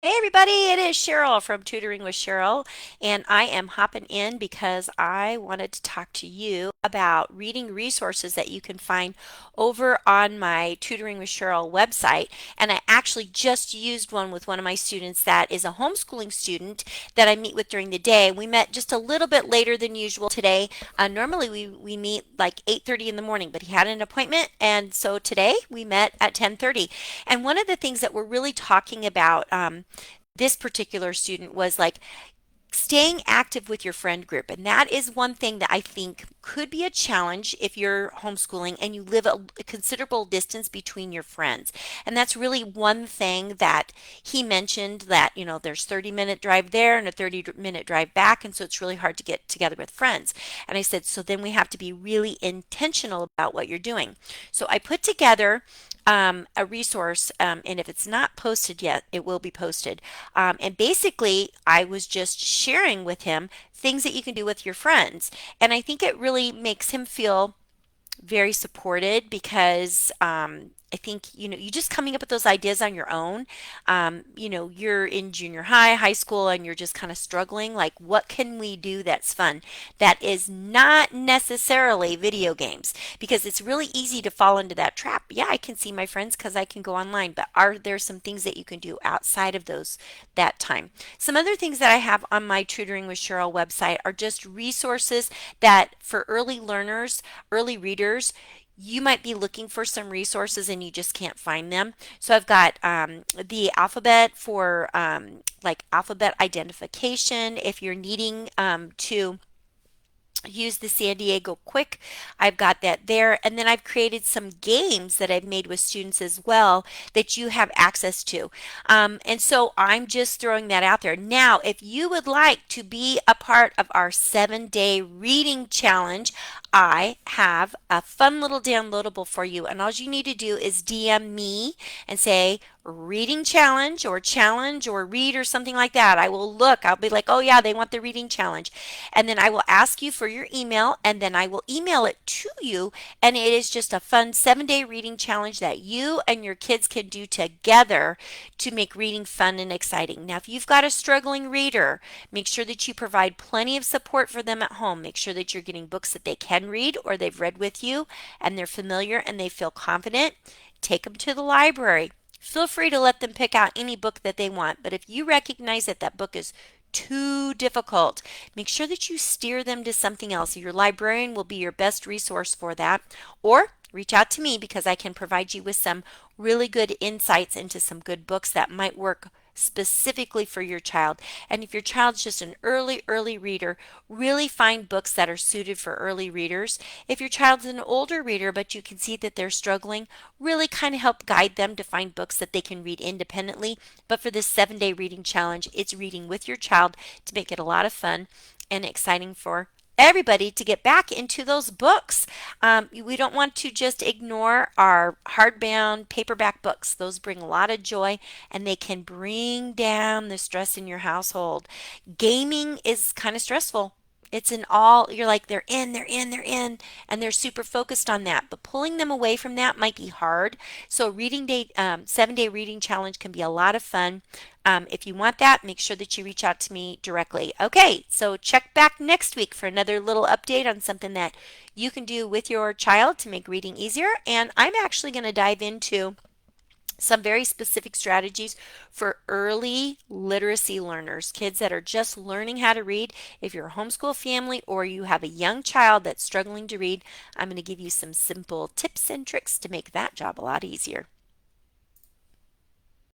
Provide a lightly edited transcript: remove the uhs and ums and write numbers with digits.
Hey everybody, it is Cheryl from Tutoring with Cheryl, and I am hopping in because I wanted to talk to you about reading resources that you can find over on my Tutoring with Cheryl website. And I actually just used one with one of my students that is a homeschooling student that I meet with during the day. We met just a little bit later than usual today. Normally we meet like 8:30 in the morning, but he had an appointment, and so today we met at 10:30. And one of the things that we're really talking about this particular student was like staying active with your friend group. And that is one thing that I think could be a challenge if you're homeschooling and you live a considerable distance between your friends. And that's really one thing that he mentioned, that, there's 30-minute drive there and a 30-minute drive back. And so it's really hard to get together with friends. And I said, so then we have to be really intentional about what you're doing. So I put together a resource, and if it's not posted yet, it will be posted. And basically, I was just sharing with him things that you can do with your friends. And I think it really makes him feel very supported because I think, you just coming up with those ideas on your own. You're in junior high, high school, and you're just kind of struggling. Like, what can we do that's fun? That is not necessarily video games, because it's really easy to fall into that trap. Yeah, I can see my friends because I can go online, but are there some things that you can do outside of that time? Some other things that I have on my Tutoring with Cheryl website are just resources that for early learners, early readers, you might be looking for some resources and you just can't find them. So I've got the alphabet for like alphabet identification. If you're needing to use the San Diego Quick, I've got that there. And then I've created some games that I've made with students as well that you have access to. And so I'm just throwing that out there. Now, if you would like to be a part of our 7-day reading challenge, I have a fun little downloadable for you. And all you need to do is DM me and say, reading challenge or read or something like that. I will look, I'll be like, oh yeah, they want the reading challenge. And then I will ask you for your email, and then I will email it to you. And it is just a fun 7-day reading challenge that you and your kids can do together to make reading fun and exciting. Now, if you've got a struggling reader, make sure that you provide plenty of support for them at home. Make sure that you're getting books that they can read or they've read with you and they're familiar and they feel confident. Take them to the library. Feel free to let them pick out any book that they want, but if you recognize that that book is too difficult, make sure that you steer them to something else. Your librarian will be your best resource for that. Or reach out to me because I can provide you with some really good insights into some good books that might work specifically for your child. And if your child's just an early reader, really find books that are suited for early readers. If your child's an older reader but you can see that they're struggling, really kind of help guide them to find books that they can read independently. But for this 7-day reading challenge, it's reading with your child to make it a lot of fun and exciting for everybody to get back into those books. We don't want to just ignore our hardbound paperback books. Those bring a lot of joy and they can bring down the stress in your household. Gaming is kind of stressful. It's an all, you're like, they're in, and they're super focused on that. But pulling them away from that might be hard. So, reading day, 7-day reading challenge can be a lot of fun. If you want that, make sure that you reach out to me directly. Okay, so check back next week for another little update on something that you can do with your child to make reading easier. And I'm actually going to dive into some very specific strategies for early literacy learners, kids that are just learning how to read. If you're a homeschool family or you have a young child that's struggling to read, I'm going to give you some simple tips and tricks to make that job a lot easier.